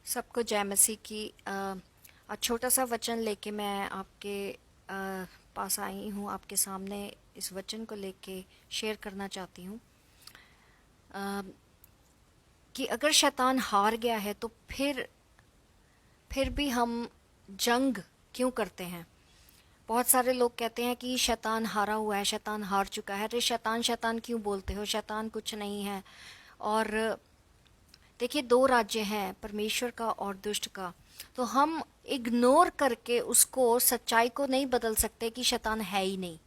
सबको जय मसीह की। छोटा सा वचन लेके मैं आपके पास आई हूँ, आपके सामने इस वचन को लेके शेयर करना चाहती हूँ कि अगर शैतान हार गया है तो फिर भी हम जंग क्यों करते हैं। बहुत सारे लोग कहते हैं कि शैतान हारा हुआ है, शैतान हार चुका है। अरे शैतान शैतान क्यों बोलते हो, शैतान कुछ नहीं है। और देखिए, दो राज्य हैं, परमेश्वर का और दुष्ट का। तो हम इग्नोर करके उसको, सच्चाई को नहीं बदल सकते कि शैतान है ही नहीं।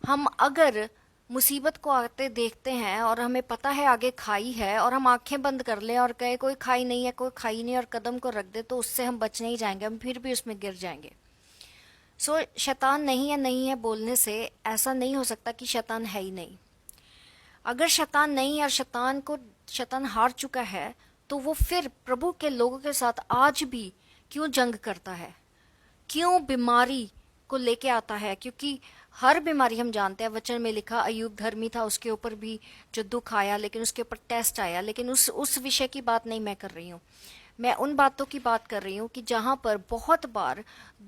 हम अगर मुसीबत को आते देखते हैं और हमें पता है आगे खाई है, और हम आंखें बंद कर लें और कहें कोई खाई नहीं है, कोई खाई नहीं, और कदम को रख दे, तो उससे हम बच नहीं जाएंगे, हम फिर भी उसमें गिर जाएंगे। शैतान नहीं है बोलने से ऐसा नहीं हो सकता कि शैतान है ही नहीं। अगर शैतान नहीं है और शैतान हार चुका है, तो वो फिर प्रभु के लोगों के साथ आज भी क्यों जंग करता है, क्यों बीमारी को लेके आता है। क्योंकि हर बीमारी, हम जानते हैं, वचन में लिखा अय्यूब धर्मी था, उसके ऊपर भी जो दुख आया, लेकिन उसके ऊपर टेस्ट आया। लेकिन उस विषय की बात नहीं मैं कर रही हूँ। मैं उन बातों की बात कर रही हूँ कि जहाँ पर बहुत बार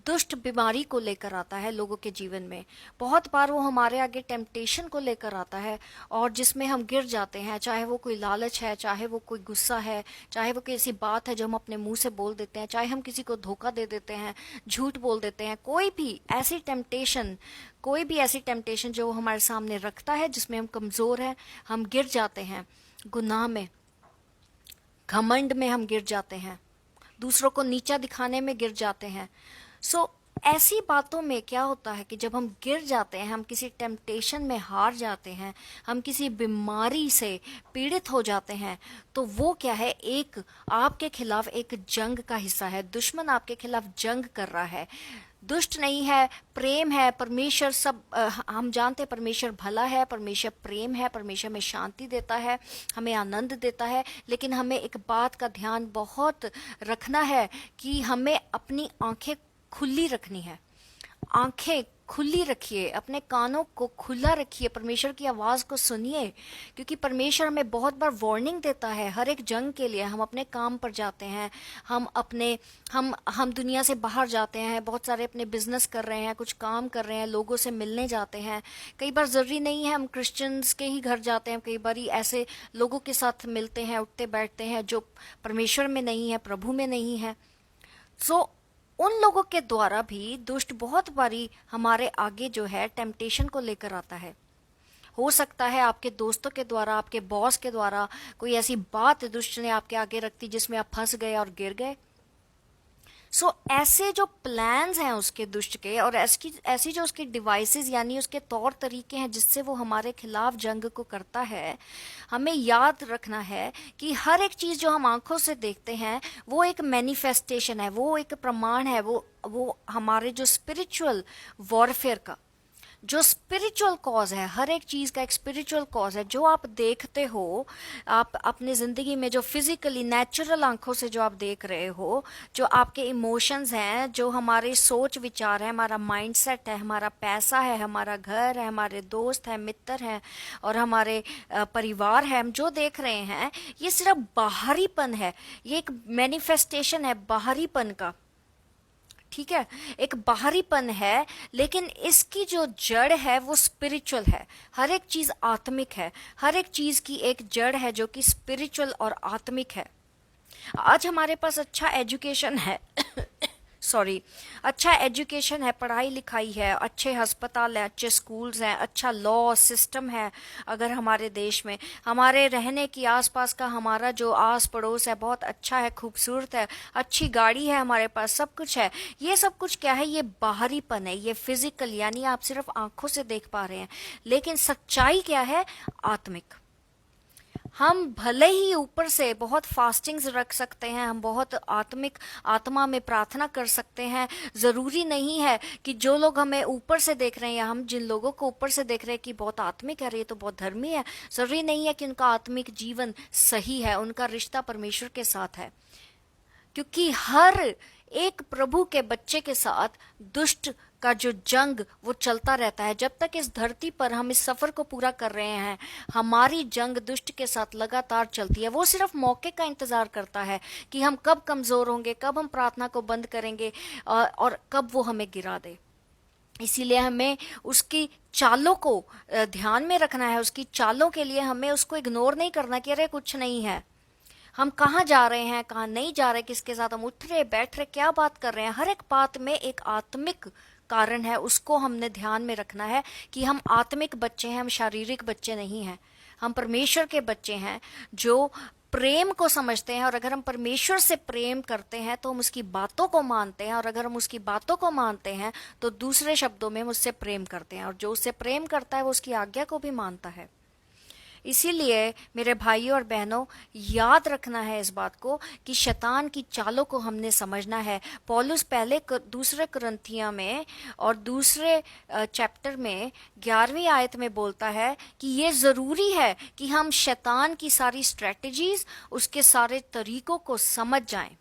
दुष्ट बीमारी को लेकर आता है लोगों के जीवन में। बहुत बार वो हमारे आगे टेम्पटेशन को लेकर आता है, और जिसमें हम गिर जाते हैं। चाहे वो कोई लालच है, चाहे वो कोई गुस्सा है, चाहे वो किसी बात है जो हम अपने मुंह से बोल देते हैं, चाहे हम किसी को धोखा दे देते हैं, झूठ बोल देते हैं। कोई भी ऐसी टेम्पटेशन जो वो हमारे सामने रखता है, जिसमें हम कमज़ोर हैं, हम गिर जाते हैं। गुनाह में, घमंड में हम गिर जाते हैं, दूसरों को नीचा दिखाने में गिर जाते हैं। ऐसी बातों में क्या होता है कि जब हम गिर जाते हैं, हम किसी टेम्पटेशन में हार जाते हैं, हम किसी बीमारी से पीड़ित हो जाते हैं, तो वो क्या है, एक आपके खिलाफ एक जंग का हिस्सा है। दुश्मन आपके खिलाफ जंग कर रहा है। दुष्ट नहीं है, प्रेम है। परमेश्वर हम जानते हैं परमेश्वर भला है, परमेश्वर प्रेम है, परमेश्वर में शांति देता है, हमें आनंद देता है। लेकिन हमें एक बात का ध्यान बहुत रखना है कि हमें अपनी आंखें खुली रखनी है। आंखें खुली रखिए, अपने कानों को खुला रखिए, परमेश्वर की आवाज को सुनिए। क्योंकि परमेश्वर हमें बहुत बार वार्निंग देता है हर एक जंग के लिए। हम अपने काम पर जाते हैं, हम दुनिया से बाहर जाते हैं, बहुत सारे अपने बिजनेस कर रहे हैं, कुछ काम कर रहे हैं, लोगों से मिलने जाते हैं। कई बार जरूरी नहीं है हम क्रिश्चियंस के ही घर जाते हैं, कई बार ऐसे लोगों के साथ मिलते हैं, उठते बैठते हैं जो परमेश्वर में नहीं है, प्रभु में नहीं है। उन लोगों के द्वारा भी दुष्ट बहुत बारी हमारे आगे जो है टेम्पटेशन को लेकर आता है। हो सकता है आपके दोस्तों के द्वारा, आपके बॉस के द्वारा कोई ऐसी बात दुष्ट ने आपके आगे रख दी जिसमें आप फंस गए और गिर गए। ऐसे जो प्लान्स हैं उसके दुष्ट के, और ऐसी जो उसके डिवाइसेस यानी उसके तौर तरीके हैं जिससे वो हमारे खिलाफ जंग को करता है, हमें याद रखना है कि हर एक चीज जो हम आंखों से देखते हैं वो एक मैनिफेस्टेशन है, वो एक प्रमाण है, वो हमारे जो स्पिरिचुअल वॉरफेयर का जो स्पिरिचुअल कॉज है, हर एक चीज का एक स्पिरिचुअल कॉज है। जो आप देखते हो, आप अपनी जिंदगी में जो फिजिकली नेचुरल आंखों से जो आप देख रहे हो, जो आपके इमोशंस हैं, जो हमारे सोच विचार है, हमारा माइंडसेट है, हमारा पैसा है, हमारा घर है, हमारे दोस्त है, मित्र हैं, और हमारे परिवार है, हम जो देख रहे हैं ये सिर्फ बाहरीपन है। ये एक मैनिफेस्टेशन है बाहरीपन का, ठीक है, एक बाहरीपन है। लेकिन इसकी जो जड़ है वो स्पिरिचुअल है। हर एक चीज आत्मिक है, हर एक चीज की एक जड़ है जो कि स्पिरिचुअल और आत्मिक है। आज हमारे पास अच्छा एजुकेशन है सॉरी, अच्छा एजुकेशन है, पढ़ाई लिखाई है, अच्छे अस्पताल हैं, अच्छे स्कूल्स हैं, अच्छा लॉ सिस्टम है। अगर हमारे देश में हमारे रहने की आसपास का हमारा जो आस पड़ोस है बहुत अच्छा है, खूबसूरत है, अच्छी गाड़ी है हमारे पास, सब कुछ है। ये सब कुछ क्या है, ये बाहरीपन है, ये फिजिकल, यानी आप सिर्फ आंखों से देख पा रहे हैं। लेकिन सच्चाई क्या है, आत्मिक। हम भले ही ऊपर से बहुत फास्टिंग्स रख सकते हैं, हम बहुत आत्मिक आत्मा में प्रार्थना कर सकते हैं। जरूरी नहीं है कि जो लोग हमें ऊपर से देख रहे हैं, या हम जिन लोगों को ऊपर से देख रहे हैं कि बहुत आत्मिक है, ये तो बहुत धर्मी है, जरूरी नहीं है कि उनका आत्मिक जीवन सही है, उनका रिश्ता परमेश्वर के साथ है। क्योंकि हर एक प्रभु के बच्चे के साथ दुष्ट का जो जंग वो चलता रहता है। जब तक इस धरती पर हम इस सफर को पूरा कर रहे हैं, हमारी जंग दुष्ट के साथ लगातार चलती है। वो सिर्फ मौके का इंतजार करता है कि हम कब कमजोर होंगे, कब हम प्रार्थना को बंद करेंगे और कब वो हमें गिरा दे। इसीलिए हमें उसकी चालों को ध्यान में रखना है। उसकी चालों के लिए हमें उसको इग्नोर नहीं करना कि अरे कुछ नहीं है, हम कहाँ जा रहे हैं, कहाँ नहीं जा रहे, किसके साथ हम उठ रहे बैठ रहे, क्या बात कर रहे हैं। हर एक बात में एक आत्मिक कारण है, उसको हमने ध्यान में रखना है कि हम आत्मिक बच्चे हैं, हम शारीरिक बच्चे नहीं हैं। हम परमेश्वर के बच्चे हैं जो प्रेम को समझते हैं, और अगर हम परमेश्वर से प्रेम करते हैं तो हम उसकी बातों को मानते हैं, और अगर हम उसकी बातों को मानते हैं तो दूसरे शब्दों में हम उससे प्रेम करते हैं, और जो उससे प्रेम करता है वो उसकी आज्ञा को भी मानता है। इसीलिए मेरे भाइयों और बहनों, याद रखना है इस बात को कि शैतान की चालों को हमने समझना है। पौलुस पहले दूसरे कुरिन्थियों में और दूसरे चैप्टर में 11वीं आयत में बोलता है कि ये ज़रूरी है कि हम शैतान की सारी स्ट्रेटजीज, उसके सारे तरीकों को समझ जाएं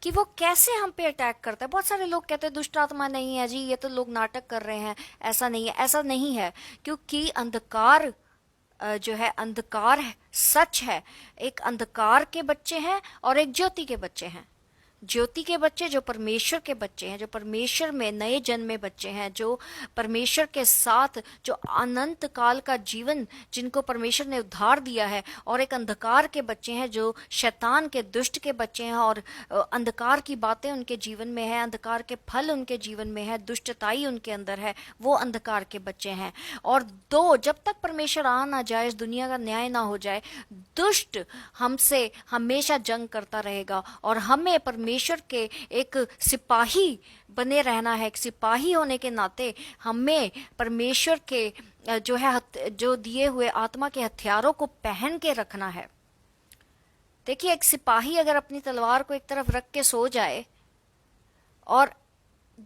कि वो कैसे हम पे अटैक करता है। बहुत सारे लोग कहते हैं दुष्ट आत्मा नहीं है जी, ये तो लोग नाटक कर रहे हैं, ऐसा नहीं है। ऐसा नहीं है, क्योंकि अंधकार जो है, अंधकार है, सच है। एक अंधकार के बच्चे हैं और एक ज्योति के बच्चे हैं। ज्योति के बच्चे जो परमेश्वर के बच्चे हैं, जो परमेश्वर में नए जन्मे बच्चे हैं, जो परमेश्वर के साथ जो अनंत काल का जीवन जिनको परमेश्वर ने उद्धार दिया है, और एक अंधकार के बच्चे हैं जो शैतान के दुष्ट के बच्चे हैं, और अंधकार की बातें उनके जीवन में है, अंधकार के फल उनके जीवन में है, दुष्टताई उनके अंदर है, वो अंधकार के बच्चे हैं। और दो, जब तक परमेश्वर आ ना जाए, इस दुनिया का न्याय ना हो जाए, दुष्ट हमसे हमेशा जंग करता रहेगा, और हमें परमेश्वर के एक सिपाही बने रहना है। एक सिपाही होने के नाते हमें परमेश्वर के जो है, जो दिए हुए आत्मा के हथियारों को पहन के रखना है। देखिए, एक सिपाही अगर अपनी तलवार को एक तरफ रख के सो जाए और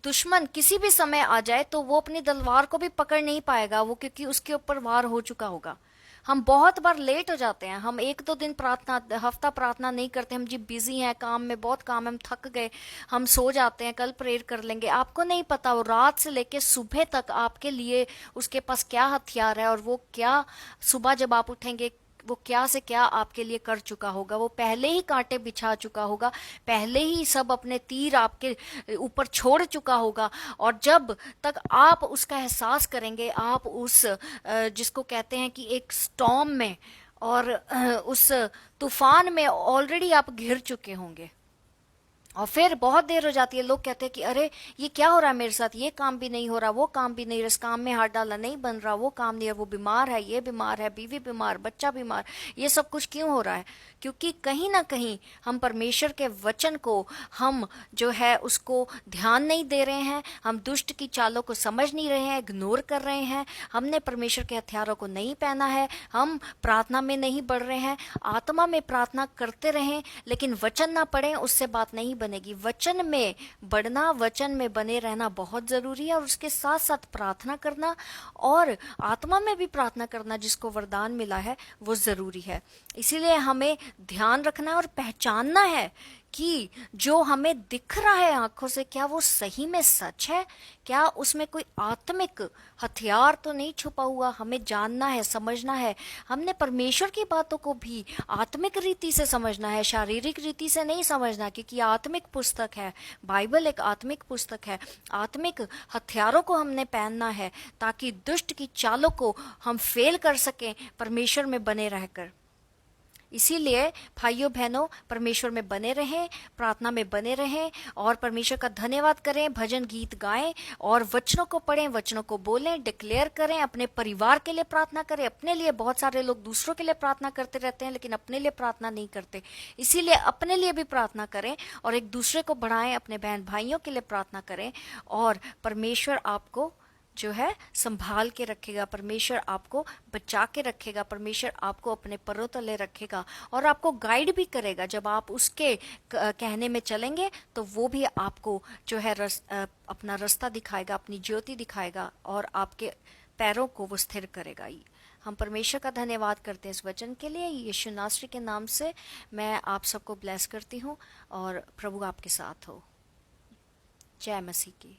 दुश्मन किसी भी समय आ जाए तो वो अपनी तलवार को भी पकड़ नहीं पाएगा, वो, क्योंकि उसके ऊपर वार हो चुका होगा। हम बहुत बार लेट हो जाते हैं, हम 1-2 दिन प्रार्थना, हफ्ता प्रार्थना नहीं करते, हम जी बिजी हैं, काम में बहुत काम है, हम थक गए, हम सो जाते हैं, कल प्रेयर कर लेंगे। आपको नहीं पता वो रात से लेके सुबह तक आपके लिए उसके पास क्या हथियार है, और वो क्या सुबह जब आप उठेंगे वो क्या से क्या आपके लिए कर चुका होगा। वो पहले ही कांटे बिछा चुका होगा, पहले ही सब अपने तीर आपके ऊपर छोड़ चुका होगा। और जब तक आप उसका एहसास करेंगे, आप उस जिसको कहते हैं कि एक स्टॉर्म में और उस तूफान में ऑलरेडी आप घिर चुके होंगे। और फिर बहुत देर हो जाती है, लोग कहते हैं कि अरे ये क्या हो रहा है मेरे साथ, ये काम भी नहीं हो रहा, वो काम भी नहीं, इस काम में हाथ डाला नहीं बन रहा, वो काम नहीं है, वो बीमार है, ये बीमार है, बीवी बीमार, बच्चा बीमार, ये सब कुछ क्यों हो रहा है? क्योंकि कहीं ना कहीं हम परमेश्वर के वचन को, हम जो है उसको ध्यान नहीं दे रहे हैं, हम दुष्ट की चालों को समझ नहीं रहे हैं, इग्नोर कर रहे हैं, हमने परमेश्वर के हथियारों को नहीं पहना है, हम प्रार्थना में नहीं बढ़ रहे हैं। आत्मा में प्रार्थना करते रहें, लेकिन वचन ना पढ़ें, उससे बात नहीं बनेगी। वचन में बढ़ना, वचन में बने रहना बहुत जरूरी है, और उसके साथ साथ प्रार्थना करना और आत्मा में भी प्रार्थना करना, जिसको वरदान मिला है, वो जरूरी है। इसीलिए हमें ध्यान रखना है और पहचानना है कि जो हमें दिख रहा है आंखों से, क्या वो सही में सच है, क्या उसमें कोई आत्मिक हथियार तो नहीं छुपा हुआ। हमें जानना है, समझना है। हमने परमेश्वर की बातों को भी आत्मिक रीति से समझना है, शारीरिक रीति से नहीं समझना, क्योंकि आत्मिक पुस्तक है, बाइबल एक आत्मिक पुस्तक है। आत्मिक हथियारों को हमने पहनना है ताकि दुष्ट की चालों को हम फेल कर सकें परमेश्वर में बने रहकर। इसीलिए भाइयों बहनों, परमेश्वर में बने रहें, प्रार्थना में बने रहें, और परमेश्वर का धन्यवाद करें, भजन गीत गाएं, और वचनों को पढ़ें, वचनों को बोलें, डिक्लेयर करें, अपने परिवार के लिए प्रार्थना करें। अपने लिए बहुत सारे लोग दूसरों के लिए प्रार्थना करते रहते हैं, लेकिन अपने लिए प्रार्थना नहीं करते। इसीलिए अपने लिए भी प्रार्थना करें, और एक दूसरे को बढ़ाएं, अपने बहन भाइयों के लिए प्रार्थना करें, और परमेश्वर आपको जो है संभाल के रखेगा, परमेश्वर आपको बचा के रखेगा, परमेश्वर आपको अपने परों तले रखेगा, और आपको गाइड भी करेगा। जब आप उसके कहने में चलेंगे तो वो भी आपको जो है अपना रास्ता दिखाएगा, अपनी ज्योति दिखाएगा, और आपके पैरों को वो स्थिर करेगा। हम परमेश्वर का धन्यवाद करते हैं इस वचन के लिए। यीशु नासरी के नाम से मैं आप सबको ब्लेस करती हूँ, और प्रभु आपके साथ हो। जय मसीह की।